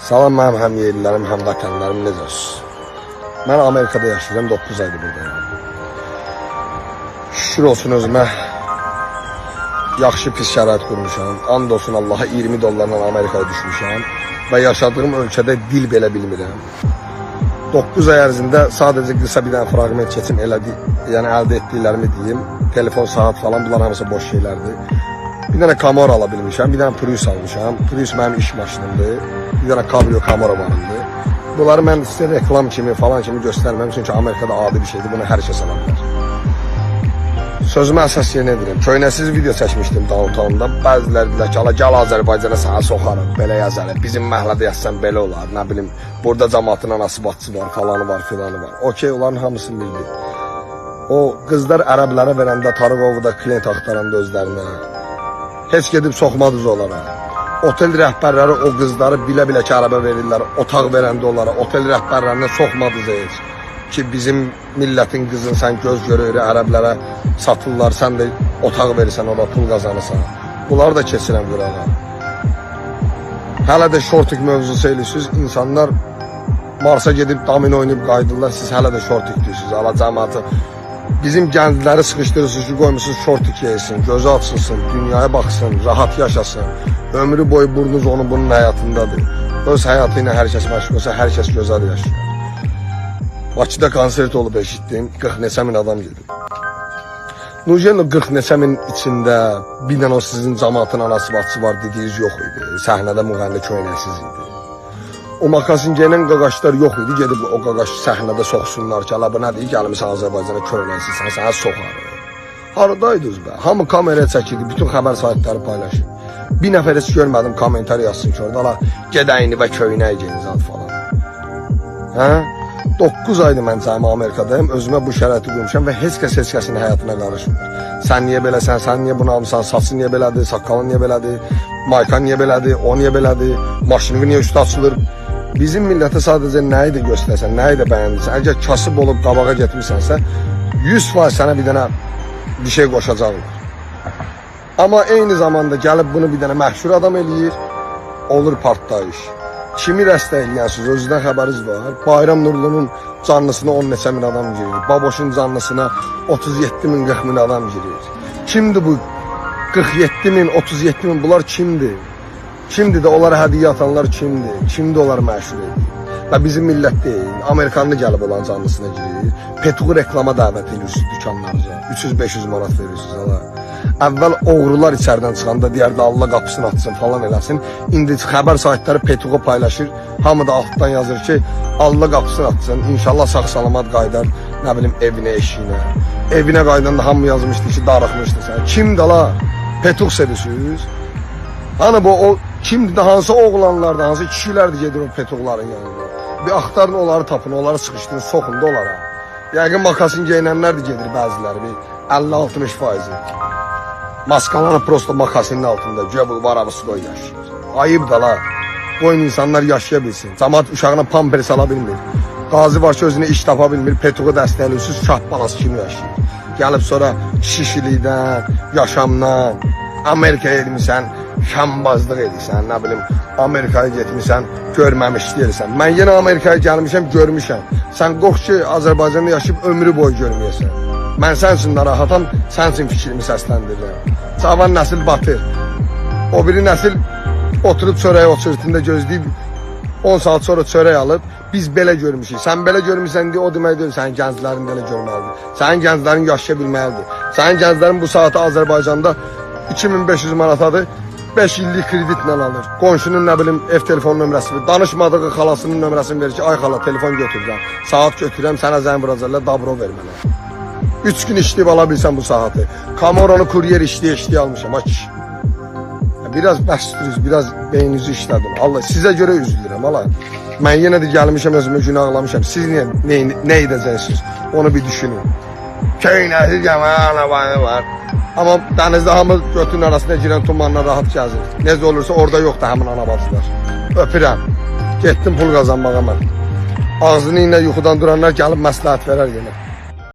Salam mənim həm yerlilərim, həm vətənlərim necəsiniz? Mən Amerikada yaşayıram, 9 aydır buradayım. Şükür olsun özümə yaxşı pis şərait qurmuşam. And olsun Allaha $20 Amerikaya düşmüşəm və yaşadığım ölkədə dil belə bilmirəm. 9 ay ərzində sadəcə qısa bir dənə fragment keçim yəni əldə etdiklərimi deyim. Telefon, saat falan bunlar hamısı boş şeylərdir. Bir dənə Camaro ala bilmişəm, bir dənə Prius almışam. Prius mənim iş maşınımdır. Bir dənə Cabrio Camaro varımdır. Bunları mən sizə reklam kimi falan kimi göstərməm, çünki Amerikada adi bir şeydir, bunu hər kəs ala bilər. Sözümə əsas yerinə edirəm. Köynəsiz video çəkmişdim downtownda. Bəziləri deyirlər ki, ala gəl Azərbaycana sənə soxarıq, belə yazarıq. Bizim məhəllədə yazsan belə olar, nə bilim, burada cəmaatın anası bacısı var, falanı var, filanı var. Okey, onların hamısını bildik. O qızlar ərəblərə verəndə, Tarıqovu da klient axtaranda özlərinə. Heç gedib soxmadınız onlara. Otel rəhbərləri o qızları bilə-bilə ki, ərəbə verirlər, otaq verəndə onlara. Otel rəhbərlərinə soxmadınız heç. Ki bizim millətin qızını sən göz görür, ərəblərə satırlar, sən də otaq verirsən, ona pul qazanırsan. Bunları da keçirəm qırağa. Hələ də şortik mövzusu eləyirsiniz, insanlar Marsa gedib domino oynayıb qayıdırlar, siz hələ də şortik deyirsiniz, ala cəmaatı. Bizim gəncləri sıxışdırırsınız ki, qoymusunuz şortik yeysin, gözü açılsın, dünyaya baxsın, rahat yaşasın. Ömrü boyu burnunuz onun bunun həyatındadır. Öz həyatı ilə hər kəs məşğul olsa, hər kəs gözəl yaşayır. Bakıda konsert olub eşitdim, 40 neçə min adam gedir. Nurcan o 40 neçə min içində bir dənə o sizin cəmaatın anası bacısı var dediyiniz yox idi. Səhnədə müğənni köynəksiz idi. O makasin geyinən qaqaşlar yox idi, gedib o qaqaşı səhnədə soxsunlar ki, ala bu nədir, gəlmişsən Azərbaycana köynəksizsən, sənə soxarıq. Haradaydınız be? Hamı kameraya çəkirdi, bütün xəbər saytları paylaşır. Bir nəfər heç görmədim komentar yazsın ki, orada ala gedəyini və köynəyi geyiniz ad falan. Hə? 9 aydır mən cəmi Amerikadayım, özümə bu şəraiti qurmuşam və heç kəsin həyatına qarışmır. Sən niyə beləsən, sən niyə bunu almışsan, saçı niyə belədir, saqqalın niyə belədir, maykan niyə belədir, o niyə belədir, maşını niyə üstü açılır. Bizim millətə sadəcə nəyi də göstərsən, nəyi də bəyəndirsən, əgər kasıb olub qabağa getmişsənsə, 100% sənə bir dənə bir şey qoşacaqlar. Amma eyni zamanda gəlib bunu bir dənə məşhur adam eləyir, olur partlayış. Kimi rəstə eləyənsiniz, özüdən xəbəriniz var. Bayram Nurlunun canlısına 10 neçə min adam girir. Baboşun canlısına 37 min, 40 min adam girir. Kimdir bu 47 min, 37 min, bunlar kimdir? Kimdir də onlara hədiyyə atanlar kimdir? Kimdir onları məşhur edir? Və bizim millət deyil, Amerikanlı gəlib olan canlısına girir. Petuğu reklama dəvət edirsiniz dükanlarınıza. 300-500 manat verirsiniz ala. Əvvəl oğrular içərdən çıxanda deyərdi Allah qapısını açsın falan eləsin. İndi xəbər saytları Petuğu paylaşır. Hamı da altdan yazır ki Allah qapısını açsın. İnşallah sağ-salamat qaydar, nə bilim evinə, eşiyinə. Evinə qaydanda hamı yazmışdı ki darıxmışdı sən. Kimdir la? Petuğ sevirsiniz? Hani bu o kimdir də hansı oğlanlardır, hansı kişilərdir gedir o Petuğların yanında. Bir axtarın onları tapın, onları sıxışdırın, soxun da onlara. Yəqin makasin geyinənlər də gedir bəziləri, bir 50-60%. Maskalanı prosto makasinin altında, güya bu arabası qoy yaşayır. Ayıb da la, qoyun insanlar yaşaya bilsin. Cəmaat uşağına pampers ala bilmir. Qazi var ki özünə iş tapa bilmir, Petuğu dəstəkləyirsiz, şah balası kimi yaşayır. Gəlib sonra kişilikdən, yaşamdan, Amerikaya edmişsən, şambazlıq edirsən, nə bilim, Amerikaya getmişsən, görməmiş deyirsən. Mən yenə Amerikaya gəlmişəm, görmüşəm. Sən qorx ki, Azərbaycanda yaşayıb ömrü boyu görməyəsən. Mən sənsin narahatam, sənsin fikrimi səsləndirirəm. Cavan nəsil batır. O biri nəsil oturub çörəyi o sırtında gözləyib 10 saat sonra çörək alıb, biz belə görmüşük. Sən belə görmüşsən deyə o demək deyil, sənin gənclərin belə görməlidir. Sənin gənclərin yaşaya bilməlidir. Sənin gənclərin bu saatı Azərbaycanda 2500 manatadır, 5 illik kreditlə alır. Qonşunun nə bilim ev telefon nömrəsi, danışmadığı xalasının nömrəsini verir ki, ay xala telefon götürürəm, saat götürürəm, sənə zəng vuracaqlar, dabro ver mənə. 3 gün işləyib ala bilsən bu saatı. Cameron'u kuryer işləyə almışam, aç. Biraz bəstiriz, biraz beyninizi işlədim. Allah, sizə görə üzülürəm, ala. Mən yenə də gəlmişəm, özümə günahlamışam. Siz nə edəcəksiniz, onu bir düşünün. Köynəsi gəmən, var. Amma dənizdə hamı götünün arasında girən tumanla rahat gəzir. Necə olursa orada yoxdur həmin anabacılar. Öpürəm. Getdim pul qazanmağa mən. Ağzını ilə yuxudan duranlar gəlib məsləhət verər yenə.